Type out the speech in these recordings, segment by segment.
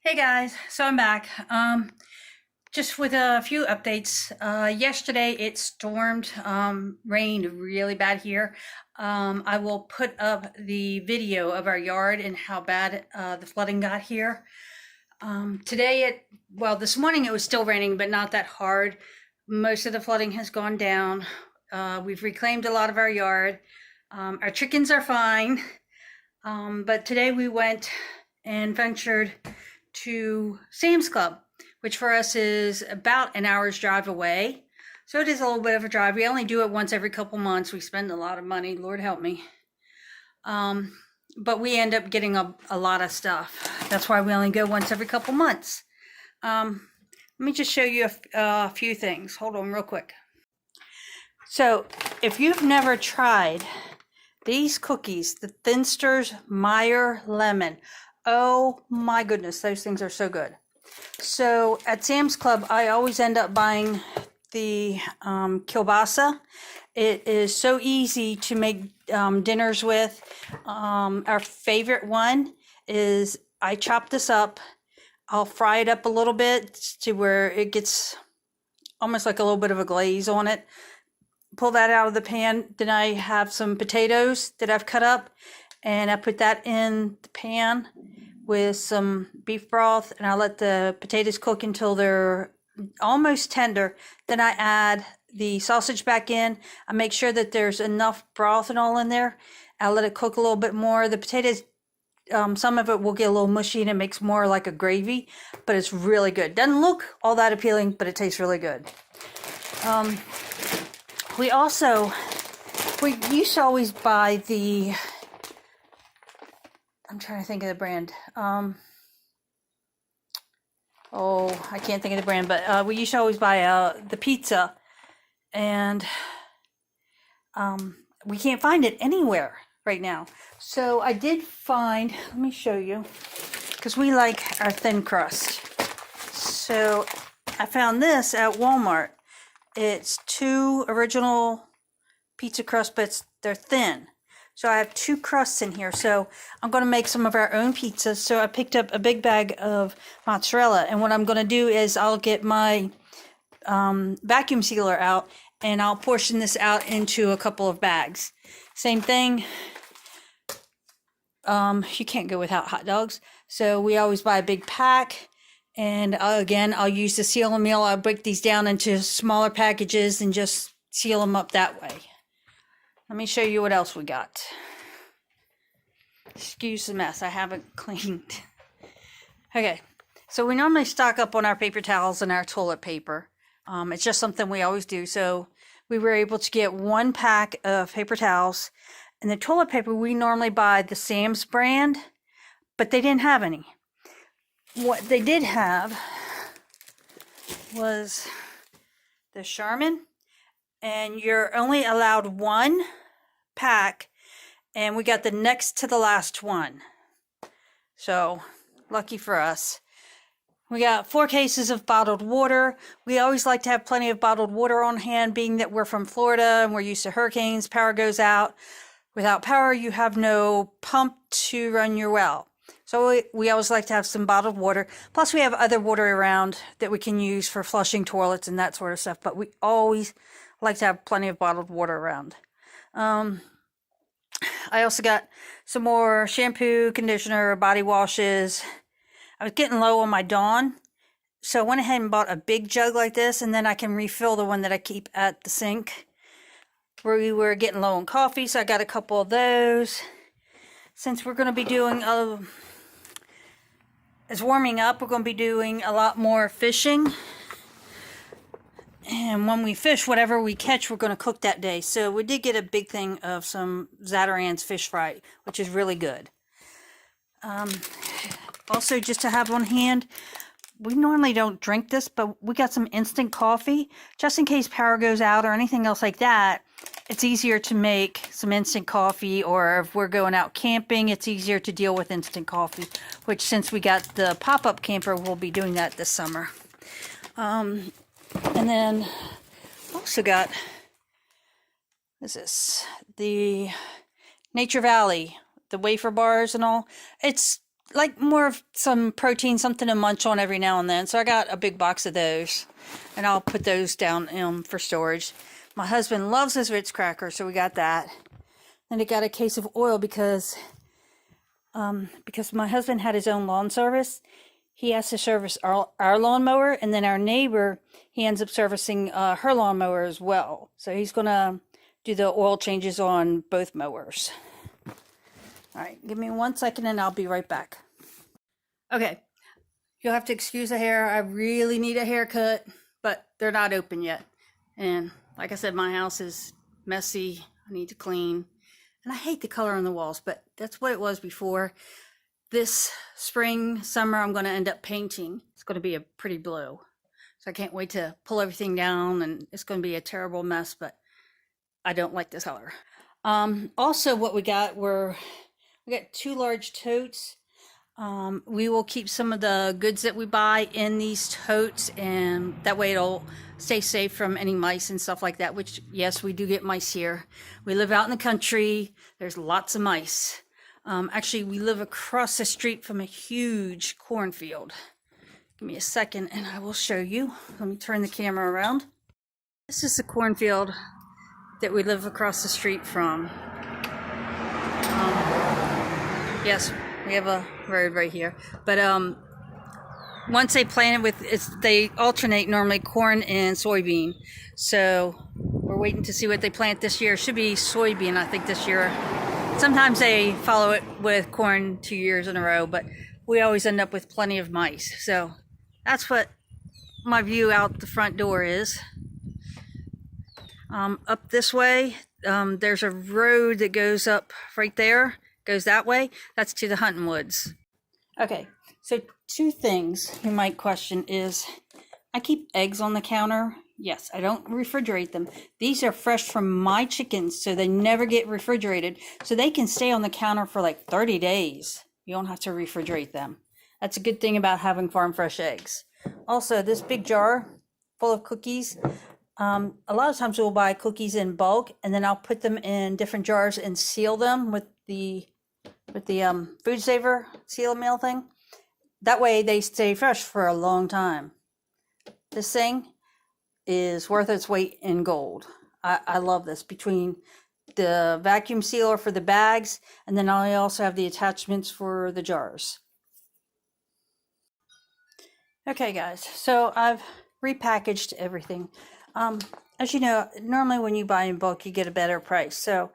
Hey guys, so I'm back. Just with a few updates. Yesterday it stormed, rained really bad here. I will put up the video of our yard and how bad the flooding got here. This morning it was still raining, but not that hard. Most of the flooding has gone down. We've reclaimed a lot of our yard. Our chickens are fine. But today we went and ventured to Sam's Club, which for us is about an hour's drive away. So it is a little bit of a drive. We only do it once every couple months. We spend a lot of money, Lord help me. But we end up getting a lot of stuff. That's why we only go once every couple months. Let me just show you a few things. Hold on real quick. So if you've never tried these cookies, the Thinsters Meyer Lemon, oh my goodness, those things are so good. So at Sam's Club, I always end up buying the kielbasa. It is so easy to make dinners with. Our favorite one is I chop this up. I'll fry it up a little bit to where it gets almost like a little bit of a glaze on it. Pull that out of the pan. Then I have some potatoes that I've cut up, and I put that in the pan with some beef broth, and I let the potatoes cook until they're almost tender. Then I add the sausage back in. I make sure that there's enough broth and all in there. I let it cook a little bit more. The potatoes, some of it will get a little mushy and it makes more like a gravy, but it's really good. Doesn't look all that appealing, but it tastes really good. We used to always buy the, I'm trying to think of the brand. I can't think of the brand, but we used to always buy the pizza, and we can't find it anywhere right now. So I did find, let me show you, because we like our thin crust. So I found this at Walmart. It's 2 original pizza crusts, but they're thin. So I have 2 crusts in here. So I'm going to make some of our own pizzas. So I picked up a big bag of mozzarella. And what I'm going to do is I'll get my vacuum sealer out, and I'll portion this out into a couple of bags. Same thing. You can't go without hot dogs. So we always buy a big pack. And again, I'll use the seal and meal. I'll break these down into smaller packages and just seal them up that way. Let me show you what else we got. Excuse the mess, I haven't cleaned. Okay, so we normally stock up on our paper towels and our toilet paper. It's just something we always do. So we were able to get 1 pack of paper towels. And the toilet paper, we normally buy the Sam's brand, but they didn't have any. What they did have was the Charmin, and you're only allowed 1 pack, and we got the next to the last one. So lucky for us. We got 4 cases of bottled water. We always like to have plenty of bottled water on hand, being that we're from Florida and we're used to hurricanes. Power goes out. Without power, you have no pump to run your well. So we always like to have some bottled water. Plus we have other water around that we can use for flushing toilets and that sort of stuff. But we always like to have plenty of bottled water around. I also got some more shampoo, conditioner, body washes. I was getting low on my Dawn. So I went ahead and bought a big jug like this. And then I can refill the one that I keep at the sink. We were getting low on coffee, so I got a couple of those. Since we're going to be doing it's warming up, we're going to be doing a lot more fishing. And when we fish, whatever we catch, we're going to cook that day. So we did get a big thing of some Zatarain's fish fry, which is really good. Also, just to have on hand, we normally don't drink this, but we got some instant coffee. Just in case power goes out or anything else like that, it's easier to make some instant coffee, or if we're going out camping, it's easier to deal with instant coffee, which since we got the pop-up camper, we'll be doing that this summer. And then also got, what is this? The Nature Valley, the wafer bars and all. It's like more of some protein, something to munch on every now and then. So I got a big box of those, and I'll put those down for storage. My husband loves his Ritz crackers, so we got that. And I got a case of oil because my husband had his own lawn service. He has to service our lawnmower, and then our neighbor, he ends up servicing her lawnmower as well. So he's gonna do the oil changes on both mowers. All right, give me 1 second and I'll be right back. Okay, you'll have to excuse the hair. I really need a haircut, but they're not open yet. And like I said, my house is messy. I need to clean. And I hate the color on the walls, but that's what it was before. This spring, summer, I'm going to end up painting. It's going to be a pretty blue. So I can't wait to pull everything down, and it's going to be a terrible mess, but I don't like this color. Also what we got we got 2 large totes. We will keep some of the goods that we buy in these totes, and that way it'll stay safe from any mice and stuff like that, which, yes, we do get mice here. We live out in the country. There's lots of mice. Actually, we live across the street from a huge cornfield. Give me a second and I will show you. Let me turn the camera around. This is the cornfield that we live across the street from. Yes, we have a road right here. But once they plant it they alternate normally corn and soybean. So we're waiting to see what they plant this year. It should be soybean, I think, this year. Sometimes they follow it with corn 2 years in a row, but we always end up with plenty of mice. So that's what my view out the front door is. Up this way, there's a road that goes up right there, goes that way. That's to the hunting woods. Okay, so 2 things you might question is, I keep eggs on the counter. Yes, I don't refrigerate them. These are fresh from my chickens, so they never get refrigerated. So they can stay on the counter for like 30 days. You don't have to refrigerate them. That's a good thing about having farm fresh eggs. Also, this big jar full of cookies. A lot of times we'll buy cookies in bulk, and then I'll put them in different jars and seal them with the food saver seal mail thing. That way they stay fresh for a long time. This thing is worth its weight in gold. I love this. Between the vacuum sealer for the bags, and then I also have the attachments for the jars. Okay guys, so I've repackaged everything. As you know, normally when you buy in bulk you get a better price. So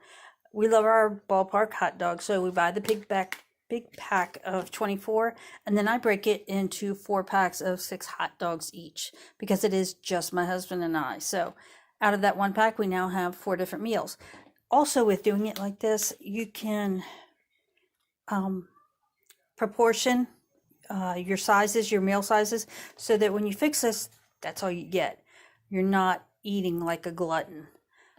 we love our ballpark hot dogs, so we buy the big pack of 24, and then I break it into 4 packs of 6 hot dogs each, because it is just my husband and I. So out of that 1 pack we now have 4 different meals. Also, with doing it like this, you can proportion your sizes, your meal sizes, so that when you fix this, that's all you get. You're not eating like a glutton.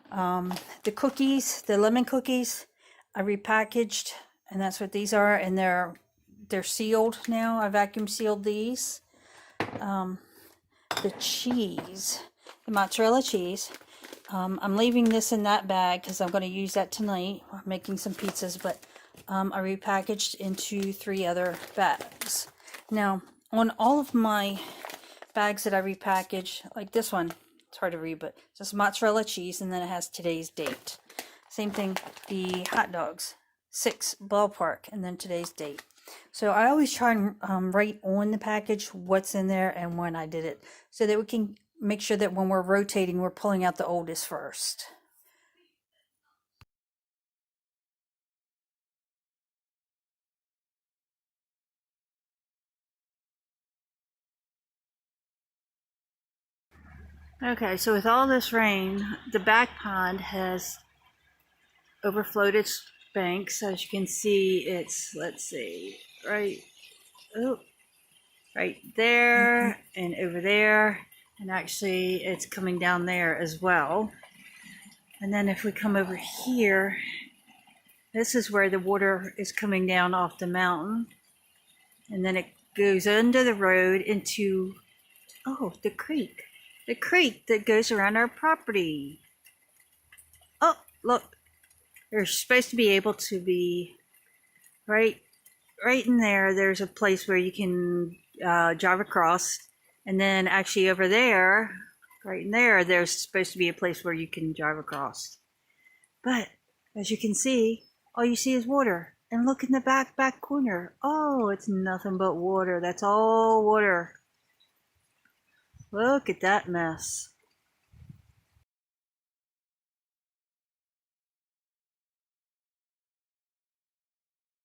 The cookies, the lemon cookies, I repackaged, and that's what these are, and they're sealed now. I vacuum sealed these. The cheese, the mozzarella cheese, I'm leaving this in that bag because I'm going to use that tonight. I'm making some pizzas, but I repackaged into 3 other bags. Now, on all of my bags that I repackage, like this one, it's hard to read, but it's just mozzarella cheese, and then it has today's date. Same thing, the hot dogs, 6 ballpark, and then today's date. So I always try and write on the package what's in there and when I did it, so that we can make sure that when we're rotating, we're pulling out the oldest first. Okay, so with all this rain, the back pond has overflowed its banks. As you can see, it's, let's see, right there and over there, and actually it's coming down there as well. And then if we come over here, this is where the water is coming down off the mountain, and then it goes under the road into, oh, the creek that goes around our property. Oh, look, they're supposed to be able to be right right in there, there's a place where you can drive across. And then actually over there, right in there, there's supposed to be a place where you can drive across. But as you can see, all you see is water. And look in the back corner. Oh, it's nothing but water. That's all water. Look at that mess.